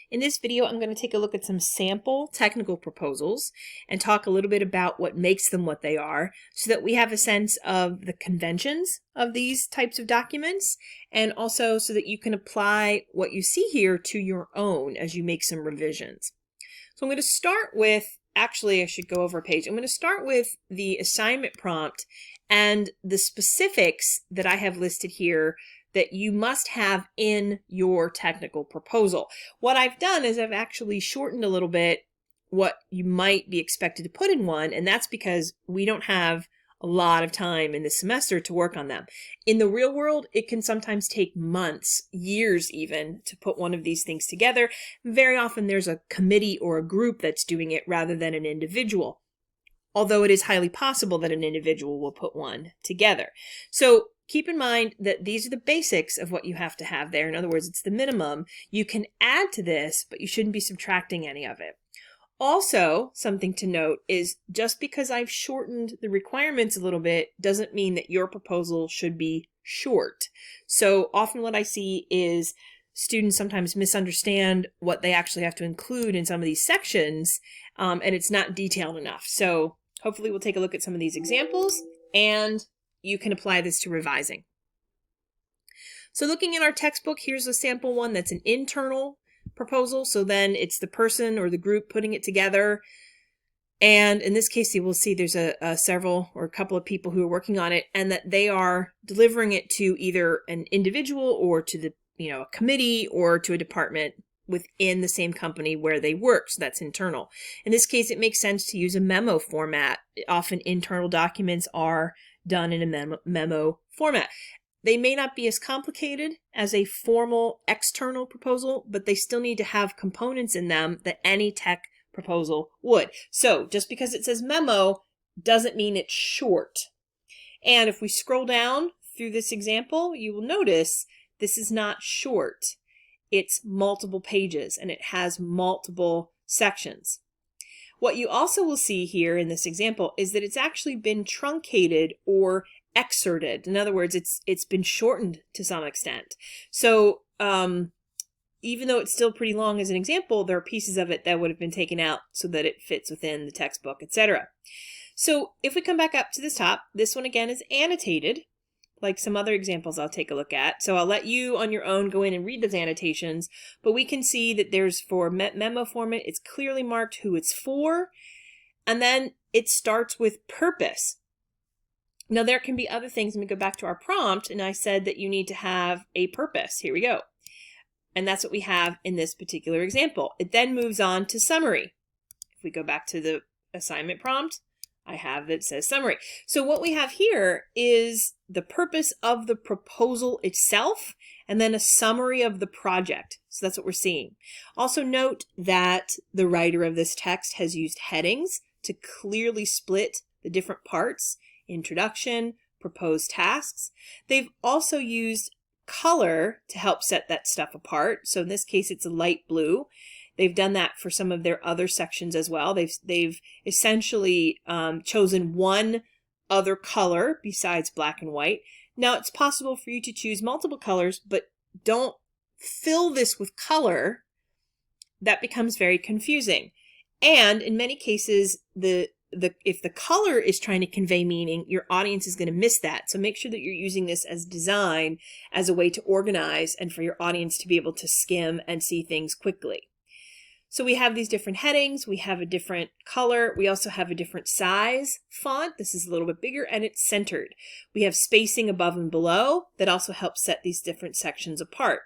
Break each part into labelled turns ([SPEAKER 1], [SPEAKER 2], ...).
[SPEAKER 1] In this video, I'm going to take a look at some sample technical proposals and talk a little bit about what makes them what they are so that we have a sense of the conventions of these types of documents and also so that you can apply what you see here to your own as you make some revisions. So I'm going to start with, actually I should go over a page. I'm going to start with the assignment prompt and the specifics that I have listed here that you must have in your technical proposal. What I've done is I've actually shortened a little bit what you might be expected to put in one, and that's because we don't have a lot of time in the semester to work on them. In the real world, it can sometimes take months, years even, to put one of these things together. Very often there's a committee or a group that's doing it rather than an individual, although it is highly possible that an individual will put one together. So keep in mind that these are the basics of what you have to have there. In other words, it's the minimum. You can add to this, but you shouldn't be subtracting any of it. Also, something to note is just because I've shortened the requirements a little bit doesn't mean that your proposal should be short. So often what I see is students sometimes misunderstand what they actually have to include in some of these sections, and it's not detailed enough. So hopefully we'll take a look at some of these examples and you can apply this to revising. So looking at our textbook, here's a sample one that's an internal proposal. So then it's the person or the group putting it together. And in this case, you will see there's a couple of people who are working on it and that they are delivering it to either an individual or to the, a committee or to a department within the same company where they work. So that's internal. In this case, it makes sense to use a memo format. Often internal documents are done in a memo format. They may not be as complicated as a formal external proposal, but they still need to have components in them that any tech proposal would. So just because it says memo doesn't mean it's short. And if we scroll down through this example, you will notice this is not short. It's multiple pages and it has multiple sections. What you also will see here in this example is that it's actually been truncated or excerpted. In other words, it's been shortened to some extent. So even though it's still pretty long as an example, there are pieces of it that would have been taken out so that it fits within the textbook, etc. So if we come back up to this top, this one again is annotated, like some other examples I'll take a look at. So I'll let you on your own go in and read those annotations, but we can see that there's for memo format, it's clearly marked who it's for, and then it starts with purpose. Now there can be other things. Let me go back to our prompt, and I said that you need to have a purpose. Here we go. And that's what we have in this particular example. It then moves on to summary. If we go back to the assignment prompt, I have that says summary. So what we have here is the purpose of the proposal itself and then a summary of the project. So that's what we're seeing. Also note that the writer of this text has used headings to clearly split the different parts: introduction, proposed tasks. They've also used color to help set that stuff apart. So in this case, it's a light blue. They've done that for some of their other sections as well. They've essentially chosen one other color besides black and white. Now it's possible for you to choose multiple colors, but don't fill this with color. That becomes very confusing. And in many cases, if the color is trying to convey meaning, your audience is going to miss that. So make sure that you're using this as design, as a way to organize and for your audience to be able to skim and see things quickly. So we have these different headings, we have a different color, we also have a different size font. This is a little bit bigger and it's centered. We have spacing above and below that also helps set these different sections apart.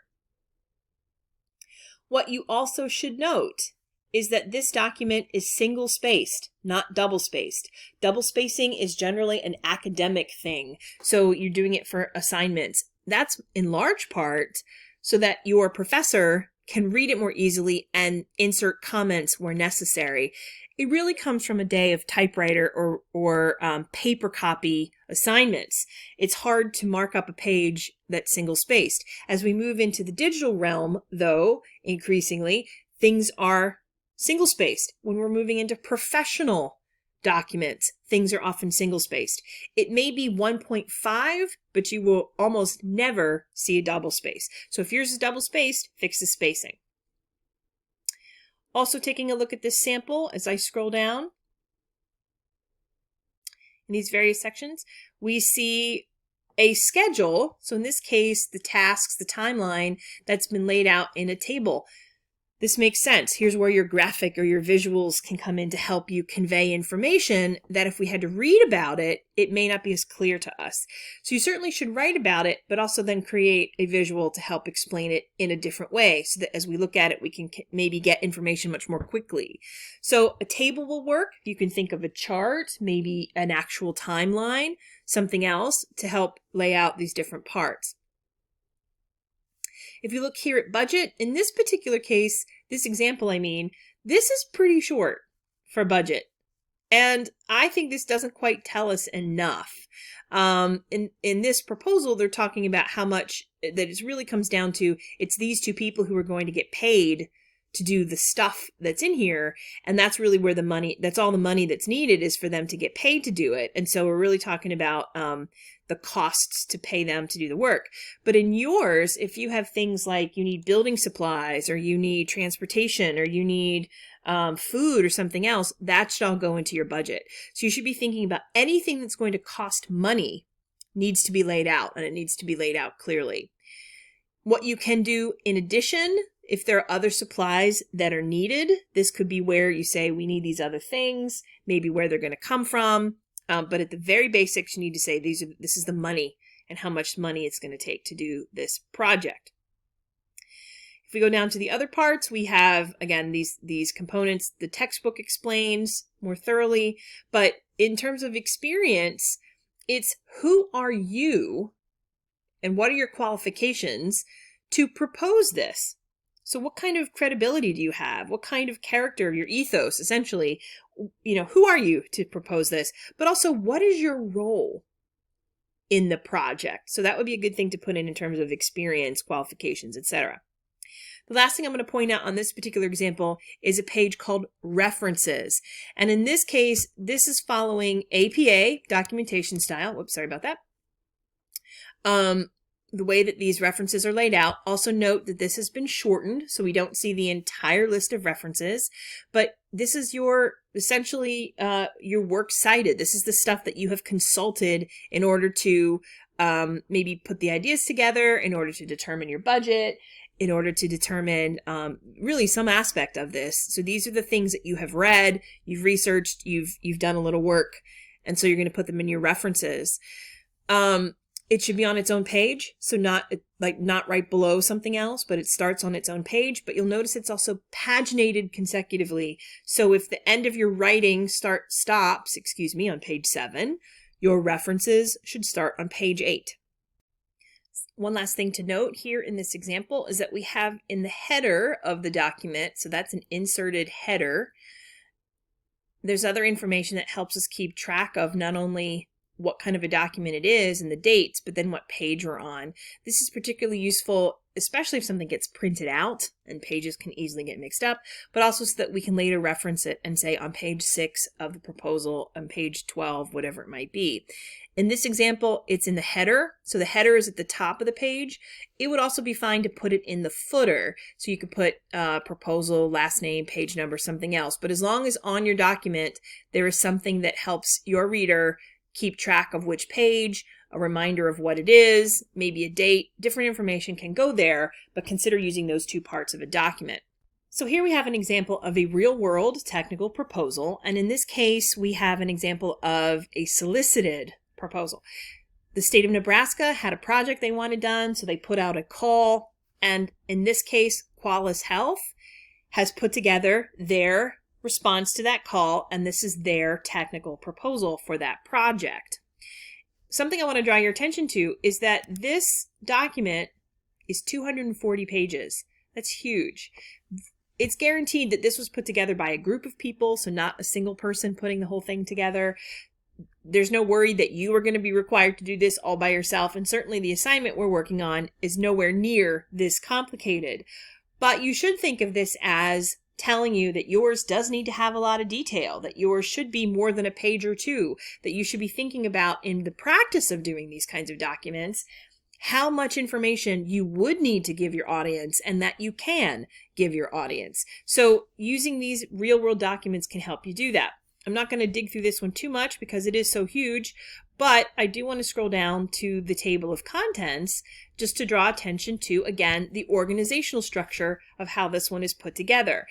[SPEAKER 1] What you also should note is that this document is single-spaced, not double-spaced. Double spacing is generally an academic thing, so you're doing it for assignments. That's in large part so that your professor can read it more easily and insert comments where necessary. It really comes from a day of typewriter or paper copy assignments. It's hard to mark up a page that's single-spaced. As we move into the digital realm, though, increasingly, things are single-spaced. When we're moving into professional documents, things are often single-spaced. It may be 1.5, but you will almost never see a double space. So if yours is double-spaced, fix the spacing. Also taking a look at this sample as I scroll down in these various sections, we see a schedule. So in this case, the tasks, the timeline that's been laid out in a table. This makes sense. Here's where your graphic or your visuals can come in to help you convey information that if we had to read about it, it may not be as clear to us. So you certainly should write about it, but also then create a visual to help explain it in a different way so that as we look at it, we can maybe get information much more quickly. So a table will work. You can think of a chart, maybe an actual timeline, something else to help lay out these different parts. If you look here at budget, in this particular case, this example, this is pretty short for budget. And I think this doesn't quite tell us enough. In this proposal, they're talking about how much that it really comes down to, it's these two people who are going to get paid to do the stuff that's in here. And that's really where the money, that's all the money that's needed is for them to get paid to do it. And so we're really talking about the costs to pay them to do the work. But in yours, if you have things like you need building supplies or you need transportation or you need food or something else, that should all go into your budget. So you should be thinking about anything that's going to cost money needs to be laid out, and it needs to be laid out clearly. What you can do in addition, if there are other supplies that are needed, this could be where you say we need these other things, maybe where they're going to come from. But at the very basics, you need to say this is the money and how much money it's going to take to do this project. If we go down to the other parts, we have, again, these components the textbook explains more thoroughly. But in terms of experience, it's who are you and what are your qualifications to propose this? So what kind of credibility do you have? What kind of character, your ethos, essentially, who are you to propose this? But also, what is your role in the project? So that would be a good thing to put in terms of experience, qualifications, etc. The last thing I'm going to point out on this particular example is a page called References. And in this case, this is following APA documentation style. Whoops, sorry about that. The way that these references are laid out. Also note that this has been shortened, so we don't see the entire list of references, but this is essentially your works cited. This is the stuff that you have consulted in order to maybe put the ideas together, in order to determine your budget, in order to determine really some aspect of this. So these are the things that you have read, you've researched, you've done a little work, and so you're going to put them in your references. It should be on its own page, so not right below something else, but it starts on its own page. But you'll notice it's also paginated consecutively. So if the end of your writing stops on page 7, your references should start on page 8. One last thing to note here in this example is that we have in the header of the document, so that's an inserted header, there's other information that helps us keep track of not only what kind of a document it is and the dates, but then what page we're on. This is particularly useful, especially if something gets printed out and pages can easily get mixed up, but also so that we can later reference it and say on page 6 of the proposal, on page 12, whatever it might be. In this example, it's in the header. So the header is at the top of the page. It would also be fine to put it in the footer. So you could put proposal, last name, page number, something else. But as long as on your document, there is something that helps your reader keep track of which page, a reminder of what it is, maybe a date, different information can go there, but consider using those two parts of a document. So here we have an example of a real-world technical proposal, and in this case, we have an example of a solicited proposal. The state of Nebraska had a project they wanted done, so they put out a call, and in this case, Qualis Health has put together their response to that call, and this is their technical proposal for that project. Something I want to draw your attention to is that this document is 240 pages. That's huge. It's guaranteed that this was put together by a group of people, so not a single person putting the whole thing together. There's no worry that you are going to be required to do this all by yourself, and certainly the assignment we're working on is nowhere near this complicated. But you should think of this as telling you that yours does need to have a lot of detail, that yours should be more than a page or two, that you should be thinking about in the practice of doing these kinds of documents, how much information you would need to give your audience and that you can give your audience. So using these real-world documents can help you do that. I'm not going to dig through this one too much because it is so huge, but I do want to scroll down to the table of contents just to draw attention to, again, the organizational structure of how this one is put together.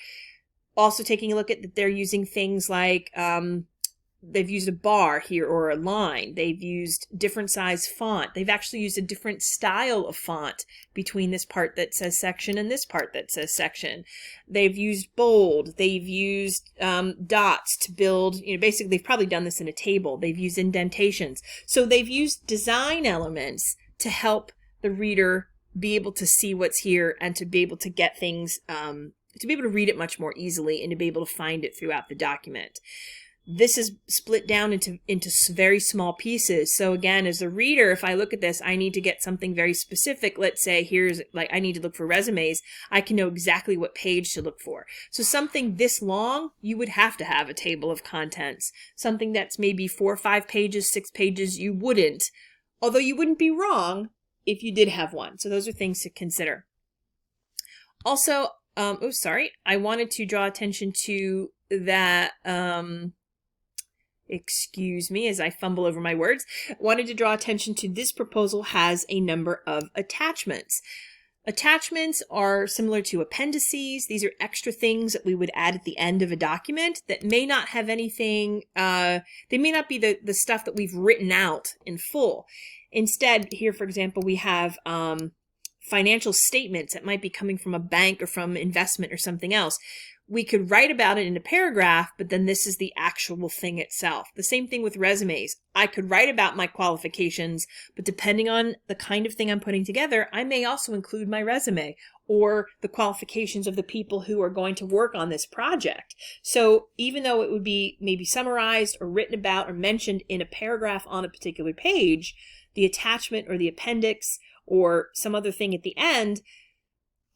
[SPEAKER 1] Also taking a look at that they're using things like they've used a bar here or a line. They've used different size font. They've actually used a different style of font between this part that says section and this part that says section. They've used bold. They've used dots to build, basically they've probably done this in a table. They've used indentations. So they've used design elements to help the reader be able to see what's here and to be able to get things, to be able to read it much more easily and to be able to find it throughout the document. This is split down into very small pieces. So again, as a reader, if I look at this, I need to get something very specific. Let's say I need to look for resumes. I can know exactly what page to look for. So something this long, you would have to have a table of contents. Something that's maybe 4 or 5 pages, 6 pages, you wouldn't. Although you wouldn't be wrong if you did have one. So those are things to consider. Also, I wanted to draw attention to that, excuse me as I fumble over my words, wanted to draw attention to this proposal has a number of attachments. Attachments are similar to appendices. These are extra things that we would add at the end of a document that may not have anything, they may not be the stuff that we've written out in full. Instead, here, for example, we have financial statements that might be coming from a bank or from investment or something else. We could write about it in a paragraph, but then this is the actual thing itself. The same thing with resumes. I could write about my qualifications, but depending on the kind of thing I'm putting together, I may also include my resume or the qualifications of the people who are going to work on this project. So even though it would be maybe summarized or written about or mentioned in a paragraph on a particular page, the attachment or the appendix or some other thing at the end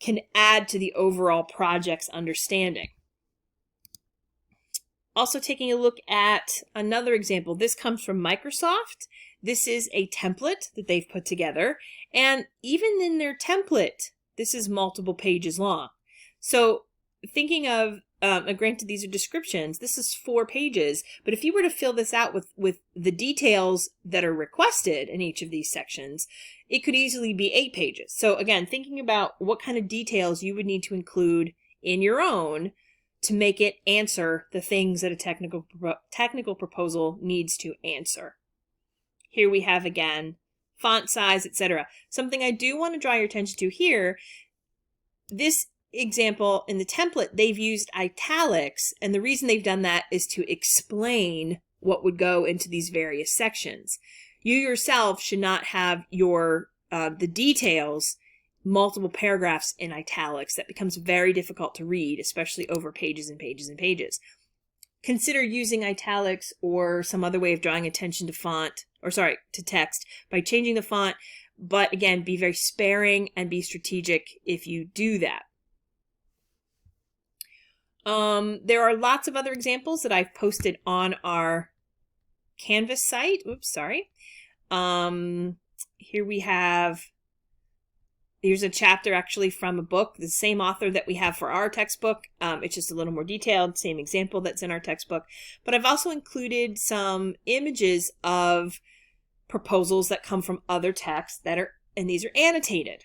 [SPEAKER 1] can add to the overall project's understanding. Also taking a look at another example. This comes from Microsoft. This is a template that they've put together. And even in their template, this is multiple pages long. So thinking of, granted these are descriptions, this is 4 pages, but if you were to fill this out with the details that are requested in each of these sections, it could easily be 8 pages. So again, thinking about what kind of details you would need to include in your own to make it answer the things that a technical proposal needs to answer. Here we have again, font size, etc. Something I do want to draw your attention to here, this example in the template, they've used italics, and the reason they've done that is to explain what would go into these various sections. You yourself should not have your the details, multiple paragraphs in italics. That becomes very difficult to read, especially over pages and pages and pages. Consider using italics or some other way of drawing attention to text by changing the font, but again, be very sparing and be strategic if you do that. There are lots of other examples that I've posted on our Canvas site. Oops, sorry. Here we have, here's a chapter actually from a book, the same author that we have for our textbook. It's just a little more detailed, same example that's in our textbook. But I've also included some images of proposals that come from other texts and these are annotated.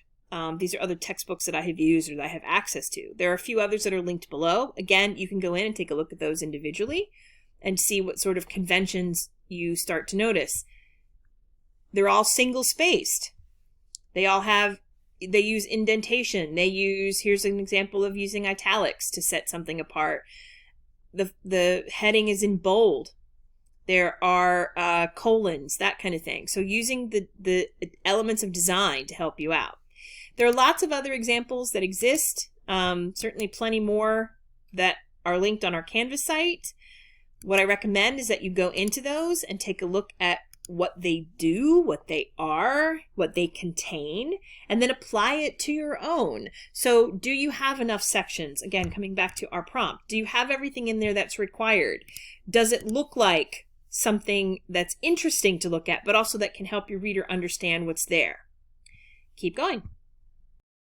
[SPEAKER 1] These are other textbooks that I have used or that I have access to. There are a few others that are linked below. Again, you can go in and take a look at those individually and see what sort of conventions you start to notice. They're all single-spaced. They use indentation. Here's an example of using italics to set something apart. The heading is in bold. There are colons, that kind of thing. So using the elements of design to help you out. There are lots of other examples that exist, certainly plenty more that are linked on our Canvas site. What I recommend is that you go into those and take a look at what they do, what they are, what they contain, and then apply it to your own. So do you have enough sections? Again, coming back to our prompt, do you have everything in there that's required? Does it look like something that's interesting to look at, but also that can help your reader understand what's there? keep going.